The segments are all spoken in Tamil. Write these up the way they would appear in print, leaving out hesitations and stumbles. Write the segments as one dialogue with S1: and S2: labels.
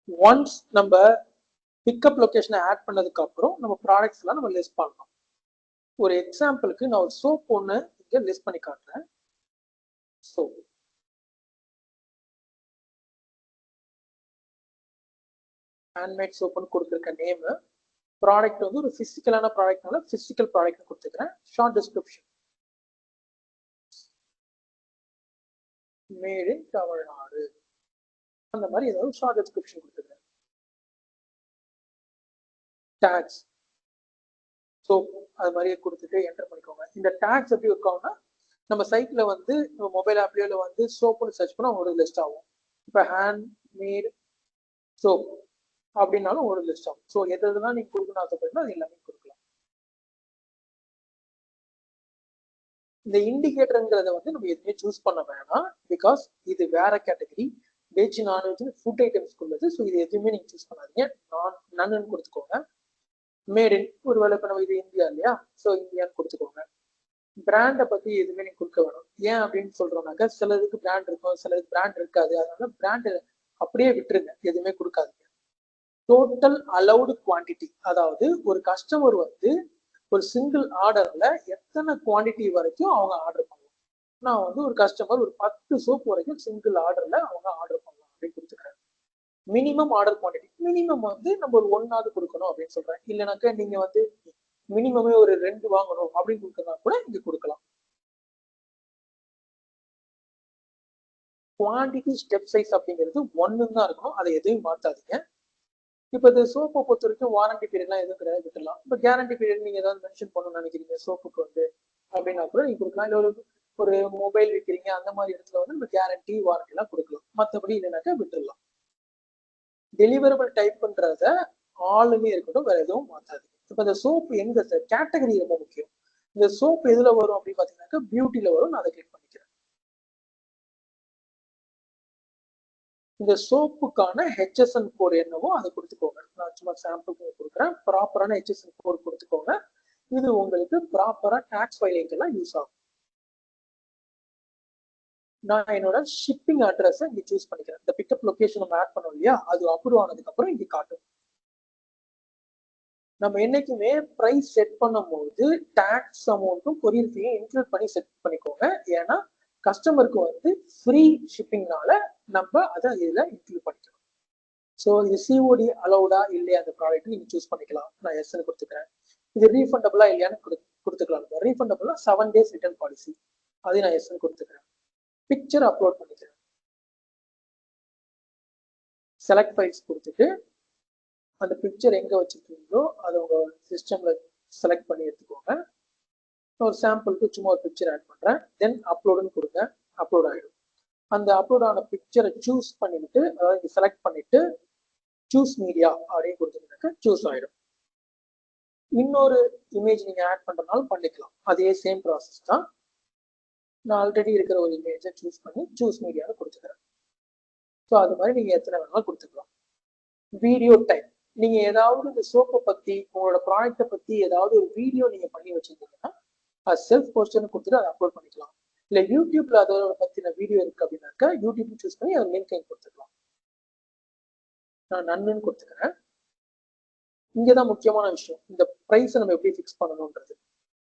S1: ஒன்ஸ் நம்ம பிக்கப் லொகேஷனை ஆட் பண்ணதுக்கு அப்புறம் நம்ம ப்ராடக்ட்ஸ் எல்லாம் நம்ம லிஸ்ட் பண்ணலாம். ஒரு எக்ஸாம்பிளுக்கு நான் ஒரு சோப் ஒன்று இங்கே லிஸ்ட் பண்ணி காட்டுறேன். சோப் ஹேண்ட்மேட் சோப்புன்னு கொடுத்துருக்க நேமு. ப்ராடக்ட் வந்து ஒரு பிசிக்கலான ப்ராடக்ட்னால பிசிக்கல் ப்ராடக்ட் கொடுத்துக்கிறேன். Short description made in Tamil Nadu, அந்த மாதிரி ஏதாவது ஷார்ட் டிஸ்கிரிப்ஷன் கொடுத்துக்கிறேன். டேக்ஸ் சோப் அது மாதிரியே கொடுத்துட்டு என்டர் பண்ணிக்கோங்க. இந்த டேக்ஸ் எப்படி இருக்காங்கன்னா நம்ம சைட்ல வந்து மொபைல் ஆப்லயோ வந்து சோப்புன்னு சர்ச் பண்ணா ஒரு லிஸ்ட் ஆகும். இப்போ ஹேண்ட் மேட் சோப் அப்படின்னாலும் ஒரு லிஸ்ட் ஆகும். ஸோ எதுலாம் நீங்க கொடுக்கணும் ஆசைப்படுறீங்களோ அது எல்லாமே கொடுக்கலாம். இந்த இண்டிகேட்டருங்கிறத வந்து நம்ம எதுவுமே சூஸ் பண்ண வேணாம். பிகாஸ் இது வேற கேட்டகரி, வெஜ் நான்வெஜ் ஃபுட் ஐட்டம்ஸ்க்கு உள்ளது. ஸோ இது எதுவுமே நீங்க சூஸ் பண்ணாதீங்க. நன்னு கொடுத்துக்கோங்க. மேட் இன் ஒருவேளை இப்போ நம்ம இது இந்தியா இல்லையா, ஸோ இந்தியான்னு கொடுத்துக்கோங்க. பிராண்டை பத்தி எதுவுமே நீங்க கொடுக்க வேணும். ஏன் அப்படின்னு சொல்றோம்னாக்கா சிலதுக்கு பிராண்ட் இருக்கும், சிலதுக்கு பிராண்ட் இருக்காது. அதனால பிராண்ட் அப்படியே விட்டுருங்க, எதுவுமே கொடுக்காதீங்க. டோட்டல் அலௌடு குவான்டிட்டி, அதாவது ஒரு கஸ்டமர் வந்து ஒரு சிங்கிள் ஆர்டர்ல எத்தனை குவான்டிட்டி வரைக்கும் அவங்க ஆர்டர் பண்ணலாம். நான் வந்து ஒரு கஸ்டமர் ஒரு 10 சோப் வரைக்கும் சிங்கிள் ஆர்டர்ல அவங்க ஆர்டர் பண்ணலாம் அப்படின்னு கொடுத்துக்கிறேன். மினிமம் ஆர்டர் குவான்டிட்டி மினிமம் வந்து நம்ம ஒரு 1 கொடுக்கணும் அப்படின்னு சொல்றேன். இல்லைனாக்கா நீங்க வந்து மினிமமே ஒரு 2 வாங்கணும் அப்படின்னு கொடுக்கறதா கூட இங்க கொடுக்கலாம். குவான்டிட்டி ஸ்டெப் சைஸ் அப்படிங்கிறது 1 தான் இருக்கும், அதை எதையும் மாத்தாதீங்க. இப்போ இந்த சோப்பை பொறுத்த வரைக்கும் வாரண்டி பீரியட்லாம் எதுவும் கிடையாது, விட்டுலாம். இப்போ கேரண்டி பீரியட் நீங்க ஏதாவது மென்ஷன் பண்ணணும்னு நினைக்கிறீங்க சோப்புக்கு வந்து அப்படின்னா கூட நீங்க கொடுக்கலாம். இல்லை ஒரு மொபைல் விற்கிறீங்க அந்த மாதிரி இடத்துல வந்து நம்ம கேரண்டி வாரண்டி எல்லாம் கொடுக்கலாம். மற்றபடி இல்லைனாக்கா விட்டுடலாம். டெலிவரபிள் டைப் பண்றத ஆளுமே இருக்கட்டும், வேற எதுவும் மாத்தாதீங்க. இப்போ இந்த சோப்பு எங்க கேட்டகரி ரொம்ப முக்கியம். இந்த சோப் எதுல வரும் அப்படின்னு பாத்தீங்கன்னாக்கா பியூட்டில வரும். நான் அதை கிளிக் பண்ணிக்கிறேன். இந்த சோப்புக்கான ஹெச்எஸ்என் கோட் என்னவோ அதை கொடுத்துக்கோங்க. நான் சும்மா சாம்பிளுக்கு கொடுக்குறேன். ப்ராப்பரான ஹெச்எஸ்என் கோட் கொடுத்துக்கோங்க. இது உங்களுக்கு ப்ராப்பரா டாக்ஸ் ஃபைலிங்கெல்லாம் யூஸ் ஆகும். நான் என்னோட ஷிப்பிங் அட்ரஸ் இங்க சூஸ் பண்ணிக்கிறேன். இந்த பிக்கப் லொகேஷன் நம்ம ஆட் பண்ணோம் இல்லையா, அது அப்ரூவ் ஆனதுக்கு அப்புறம் இங்க காட்டும். நம்ம என்னைக்குமே பிரைஸ் செட் பண்ணும்போது டாக்ஸ் அமௌண்ட்டும் கொரியர் ஃபீயும் இன்க்ளூட் பண்ணி செட் பண்ணிக்கோங்க. ஏன்னா கஸ்டமருக்கு வந்து ஃப்ரீ ஷிப்பிங்னால நம்ம அதை இதுல இன்க்ளூட் பண்ணிக்கணும். ஸோ இது சிஓடி அலௌடா இல்லையா அந்த ப்ராடக்ட் நீங்க சூஸ் பண்ணிக்கலாம். நான் எஸ்ன்னு கொடுத்துக்கிறேன். இது ரீஃபண்டபிளா இல்லையான்னு கொடுத்துக்கலாம். ரீஃபண்டபிளா 7 days ரிட்டர்ன் பாலிசி, அதையும் நான் எஸ்ன்னு கொடுத்துக்கிறேன். பிக்சர் அப்லோட் பண்ணிக்கிறேன். செலக்ட் ஃபைல்ஸ் கொடுத்துட்டு அந்த பிக்சர் எங்க வச்சிருக்கீங்களோ அதை உங்க சிஸ்டம்ல செலக்ட் பண்ணி எடுத்துக்கோங்க. ஒரு சாம்பிளுக்கு சும்மா ஒரு பிக்சர் ஆட் பண்றேன். தென் அப்லோடுன்னு கொடுங்க. அப்லோட் ஆகிடும். அந்த அப்லோட் ஆன பிக்சரை சூஸ் பண்ணிட்டு, அதாவது செலக்ட் பண்ணிட்டு சூஸ் மீடியா அப்படின்னு கொடுத்துருந்தாக்க சூஸ் ஆகிடும். இன்னொரு இமேஜ் நீங்க ஆட் பண்றதுனாலும் பண்ணிக்கலாம். அதே சேம் ப்ராசஸ் தான். நான் ஆல்ரெடி இருக்கிற ஒரு இமேஜை சூஸ் பண்ணி சூஸ் மீடியாவை கொடுத்துக்கிறேன். ஸோ அது மாதிரி நீங்க எத்தனை வேணாலும் கொடுத்துக்கலாம். வீடியோ டைப், நீங்க ஏதாவது இந்த சோப்பை பத்தி உங்களோட ப்ராடக்டை பத்தி ஏதாவது ஒரு வீடியோ நீங்க பண்ணி வச்சிருந்தீங்கன்னா அது செல்ஃப் போஸ்டர்னு கொடுத்துட்டு அதை அப்லோட் பண்ணிக்கலாம். இல்லை யூடியூப்ல அதோட பத்தின வீடியோ இருக்கு அப்படின்னாக்கா யூடியூப் சூஸ் பண்ணி அதை லிங்க் கொடுத்துக்கலாம். நான் நன்னுன்னு கொடுத்துக்கிறேன். இங்கதான் முக்கியமான விஷயம், இந்த ப்ரைஸை நம்ம எப்படி ஃபிக்ஸ் பண்ணணும்ன்றது.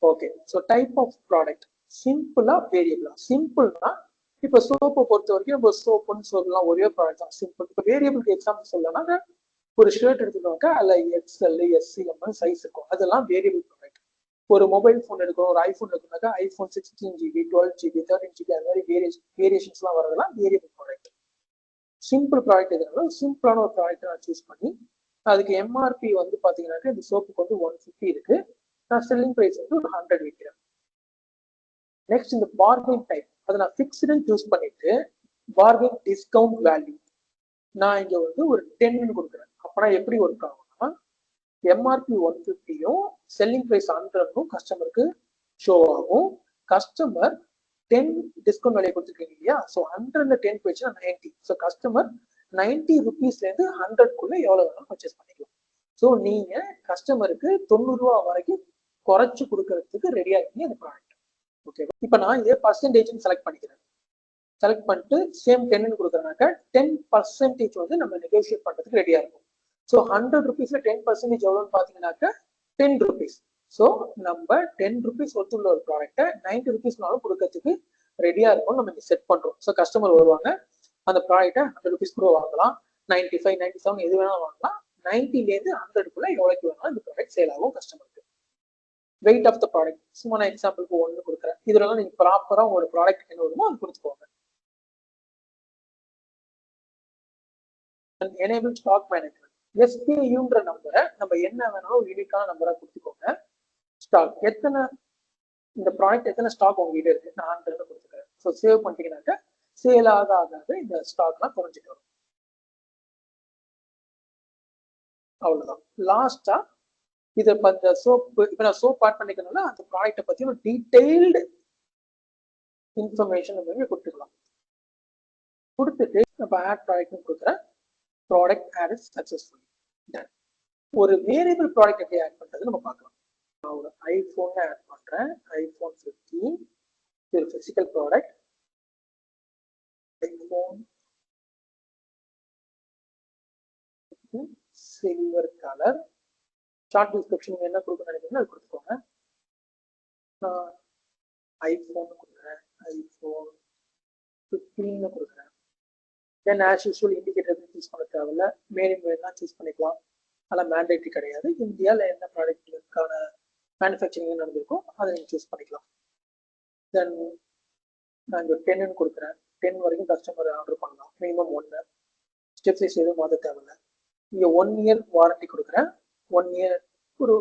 S1: Okay, so type of product சிம்பிளா வேரியபிளா. சிம்பிள்னா இப்போ சோப்பை பொறுத்த வரைக்கும் நம்ம சோப்புன்னு சொல்லலாம், ஒரே ப்ராடக்ட் தான் சிம்பிள். இப்போ வேரியபிளுக்கு எக்ஸாம்பிள் சொல்லலாம்னா ஒரு ஷர்ட் எடுத்துக்கோங்க, அதில் எக்ஸ்எல் எஸ்சிஎம் சைஸ் இருக்கும், அதெல்லாம் வேரியபிள் ப்ராடக்ட். ஒரு மொபைல் ஃபோன் எடுக்கணும், ஒரு iPhone எடுக்கணும்னாக்கா iPhone 16GB 12GB 13GB அந்த மாதிரி வேரியேஷன்ஸ்லாம் வரதெல்லாம் வேரியபிள் ப்ராடக்ட். சிம்பிள் ப்ராடக்ட் எதுனாலும் சிம்பிளான ஒரு ப்ராடக்ட் நான் சூஸ் பண்ணி அதுக்கு எம்ஆர்பி வந்து பாத்தீங்கன்னாக்கா இந்த சோப்புக்கு வந்து 150 இருக்கு. நான் செல்லிங் ப்ரைஸ் வந்து ஒரு 100 விற்கிறேன். நெக்ஸ்ட் இந்த பார்கெயின் டைப், அதை நான் ஃபிக்ஸ்டுன்னு சூஸ் பண்ணிட்டு பார்கெயின் டிஸ்கவுண்ட் வேல்யூ நான் இங்க வந்து ஒரு 10 கொடுக்குறேன். அப்பனா எப்படி ஒர்க் ஆகும்னா எம்ஆர்பி 150யும் செல்லிங் பிரைஸ் 100ம் கஸ்டமருக்கு ஷோ ஆகும். கஸ்டமர் 10 டிஸ்கவுண்ட் வேலையை கொடுத்துருக்கீங்க இல்லையா, ஸோ 100ல 10 போயிடுச்சுன்னா 90. ஸோ கஸ்டமர் 90 rupeesல இருந்து 100க்குள்ள எவ்வளவு வேணாலும் பர்ச்சேஸ் பண்ணிக்கலாம். ஸோ நீங்க கஸ்டமருக்கு 90 ரூபா வரைக்கும் குறைச்சு கொடுக்கறதுக்கு ரெடியா இருக்கீங்க இந்த ப்ராடக்ட். ஓகே, இப்போ நான் இதே பர்சன்டேஜ் செலக்ட் பண்ணிக்கிறேன். செலக்ட் பண்ணிட்டு சேம் 10 கொடுக்குறனாக்க 10% வந்து நம்ம நெகோஷியேட் பண்றதுக்கு ரெடியா இருக்கும். ஸோ 100 rupeesல 10% எவ்வளோன்னு பார்த்தீங்கன்னாக்க 10 rupees. ஸோ நம்ம 10 rupees ஒருத்துள்ள ஒரு ப்ராடக்ட்டை 90 rupeesனாலும் கொடுக்கறதுக்கு ரெடியா இருக்கும். நம்ம இங்கே செட் பண்றோம். ஸோ கஸ்டமர் வருவாங்க, அந்த ப்ராடக்ட்டை 100 rupees கூட வாங்கலாம், 95, 97 எது வேணாலும் வாங்கலாம். 90லேருந்து 100க்குள்ள எவ்வளோக்கு வேணாலும் இந்த ப்ராடக்ட் சேல் ஆகும் கஸ்டமருக்கு. வெயிட் ஆஃப் த ப்ராடக்ட் சும்மா நான் எக்ஸாம்பிளுக்கு 1 கொடுக்குறேன். இதுலலாம் நீங்க ப்ராப்பரா உங்களோட ப்ராடக்ட் என்ன வருமோ அது கொடுத்துக்கோங்க. Enable stock management. SKUன்ற நம்பரை நம்ம என்ன வேணாலும் யூனிக்கான நம்பரா கொடுத்துக்கோங்க. ஸ்டாக் எத்தனை, இந்த ப்ராடக்ட் எத்தனை ஸ்டாக் உங்ககிட்ட இருக்கு, நான் 100 கொடுத்துக்கிறேன். ஸோ சேவ் பண்ணிட்டீங்கன்னாக்க சேல் ஆக இந்த ஸ்டாக்லாம் குறைஞ்சிட்டு வரும். அவ்வளவுதான். லாஸ்டா இதை இந்த சோப்பு, இப்போ நான் சோப் ஆட் பண்ணிக்கிறதுனால அந்த ப்ராடக்ட்டை பத்தி ஒரு டீடைல்டு இன்ஃபர்மேஷன் நம்ம கொடுத்துக்கலாம். கொடுத்துட்டு நம்ம ஆட் ப்ராடக்ட் கொடுக்குறேன். Product add successfully done. ஒரு வேரியபிள் ப்ராடக்ட் எப்படி ஆட் பண்றது நம்ம பார்க்கலாம். நான் ஒரு ஐபோன் ஆட் பண்றேன். iPhone 15 ஒரு physical product. IPhone silver colour. Short description என்ன கொடுக்க நினைக்கிறீங்க அது கொடுத்துக்கோங்க. நான் ஐபோன் கொடுக்குறேன், iPhone 15 கொடுக்குறேன். தென் ஆஸ் யூஸ்வல் இண்டிகேட்டர் சூஸ் பண்ண தேவையில்ல, மேலும் வேணா சூஸ் பண்ணிக்கலாம். அதெல்லாம் மேண்டேட்டரி கிடையாது. இந்தியாவில் என்ன ப்ராடக்ட்டுக்கான மேனுஃபேக்சரிங் நடந்திருக்கும் அதை நீங்கள் சூஸ் பண்ணிக்கலாம். தென் நான் இங்கே 10 கொடுக்குறேன். 10 வரைக்கும் கஸ்டமர் ஆர்டர் பண்ணலாம். மினிமம் 1 ஸ்டெப் சைஸ் எதுவும் மாற்ற தேவையில்லை. இங்கே 1 year வாரண்டி கொடுக்குறேன். 1 year ஒரு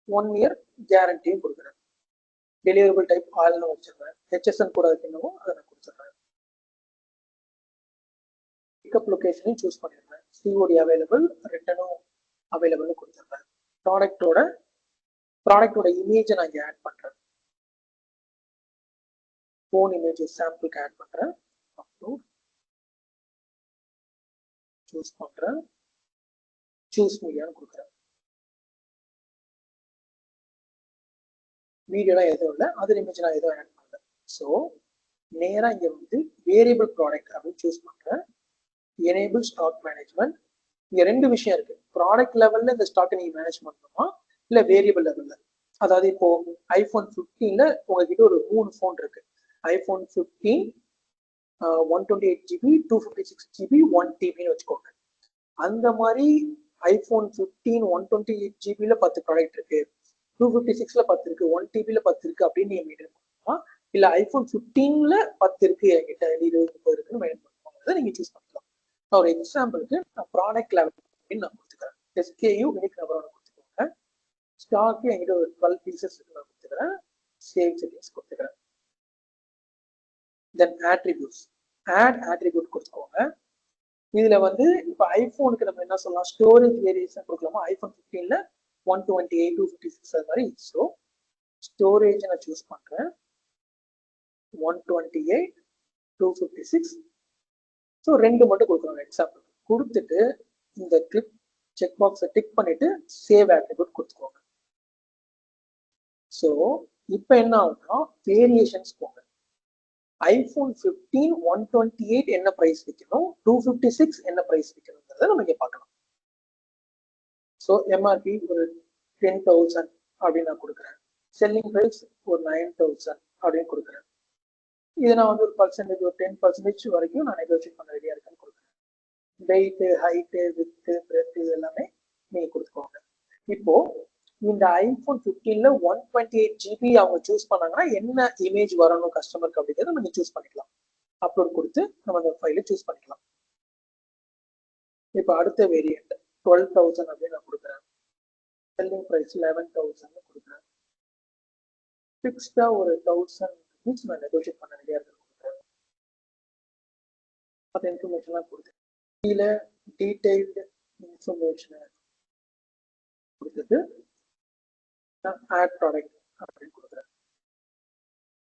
S1: 1 year கேரண்டியும் கொடுக்குறேன். டெலிவரபிள் டைப் ஆல்னு வச்சிருக்கேன். HSN கூட இருக்கணும், அதை நான் கொடுத்துட்றேன். பிக்கப் லொகேஷனையும் சூஸ் பண்ணிடுறேன். COD அவைலபிள், ரிட்டனும் அவைலபிள்னு கொடுத்துட்றேன். ப்ராடக்டோட இமேஜை நான் இங்கே ஆட் பண்ணுறேன். ஃபோன் இமேஜ் சாம்பிளுக்கு ஆட் பண்ணுறேன். அப்லோட் சூஸ் பண்ணுறேன். சூஸ் மீடியான்னு கொடுக்குறேன். வீடியோலாம் எதுவும் இல்லை, அது இமேஜ் நான் எதுவும் ஆட் பண்ணல. ஸோ நேராக இங்கே வந்து வேரியபிள் ப்ராடக்ட் அப்படின்னு சூஸ் பண்ணுறேன். Enable stock management. இங்கே 2 விஷயம் இருக்கு. ப்ராடக்ட் லெவலில் இந்த ஸ்டாக்கை நீங்கள் மேனேஜ் பண்ணணுமா, இல்லை வேரியபிள் லெவலில். அதாவது இப்போ iPhone 15ல உங்ககிட்ட ஒரு 3 ஃபோன் இருக்கு. iPhone 15 128GB, 256GB, 1TBன்னு வச்சுக்கோங்க. அந்த மாதிரி iPhone 15 128GBல 10 ப்ராடக்ட் இருக்கு, 256ல 10 இருக்கு, 1TBல 10 இருக்கு அப்படின்னு நீங்க மெயின்டைன் பண்ணலாம். இல்ல iPhone 15ல 10 இருக்கு என்கிட்ட, 20, 30 இருக்குன்னு மெயின்டைன் பண்ணுவாங்க. நீங்க சூஸ் பண்ணிக்கலாம். ஒரு எக்ஸாம்பிளுக்கு நான் ப்ராடக்ட் லெவல் அப்படின்னு நான் கொடுத்துக்கிறேன். SKU யூனிக் நம்பரோட கொடுத்துக்கோங்க. ஸ்டாக் என்கிட்ட ஒரு 12 பீசஸ் நான் கொடுத்துக்கிறேன். சேவ் செட்டிங்ஸ் கொடுத்துக்கிறேன். தென் ஆட்ரிபியூட்ஸ், ஆட் ஆட்ரிபியூட் கொடுத்துக்கோங்க. இதுல வந்து இப்போ ஐபோனுக்கு நம்ம என்ன சொல்லலாம், ஸ்டோரேஜ் வேரியேஷன் கொடுக்கலாமா. iPhone 15ல 128, 256 அது மாதிரி. ஸோ ஸ்டோரேஜ் நான் சூஸ் பண்றேன். 128, 256. ஸோ 2 மட்டும் கொடுக்குறாங்க எக்ஸாம்பிள். கொடுத்துட்டு இந்த கிளிக் செக் பாக்ஸை டிக் பண்ணிட்டு சேவ் ஆட்ரிபியூட் கொடுத்துக்கோங்க. ஸோ இப்போ என்ன ஆகும்னா வேரியேஷன்ஸ் போங்க. iPhone 15 128 என்ன பிரைஸ் விற்கணும், 256 என்ன பிரைஸ் விற்கணுங்கிறத நம்ம இங்கே பார்க்கலாம். ஸோ எம்ஆர்பி ஒரு 10,000 அப்படின்னு நான் கொடுக்குறேன். செல்லிங் ப்ரைஸ் ஒரு 9,000 அப்படின்னு கொடுக்குறேன். இதை நான் வந்து ஒரு பர்சன்டேஜ் ஒரு 10% வரைக்கும் நான் நெகோஷியேட் பண்ண ரெடியாக இருக்கேன்னு கொடுக்குறேன். வெயிட்டு, ஹைட்டு, வித்து, பிரெத் இது எல்லாமே நீங்க கொடுத்துக்கோங்க. இப்போ இந்த iPhone 15ல 128GB அவங்க சூஸ் பண்ணாங்கன்னா என்ன இமேஜ் வரணும் கஸ்டமருக்கு அப்படிங்கிறத நம்ம சூஸ் பண்ணிக்கலாம். அப்லோட் கொடுத்து நம்ம அந்த ஃபைலை சூஸ் பண்ணிக்கலாம். இப்போ அடுத்த வேரியன்ட் 12,000 அப்படின்னு நான் கொடுக்குறேன். செல்லிங் ப்ரைஸ் 11,000 கொடுக்குறேன். ஃபிக்ஸ்டா ஒரு 1000 rupees நான் நெகோஷியேட் பண்ண ரெடியாக இருக்கு கொடுக்குறேன். அந்த இன்ஃபர்மேஷன்லாம் கொடுத்து கீழே டீடைல்டு இன்ஃபர்மேஷனை கொடுத்துட்டு ஆட் ப்ராடக்ட் அப்படின்னு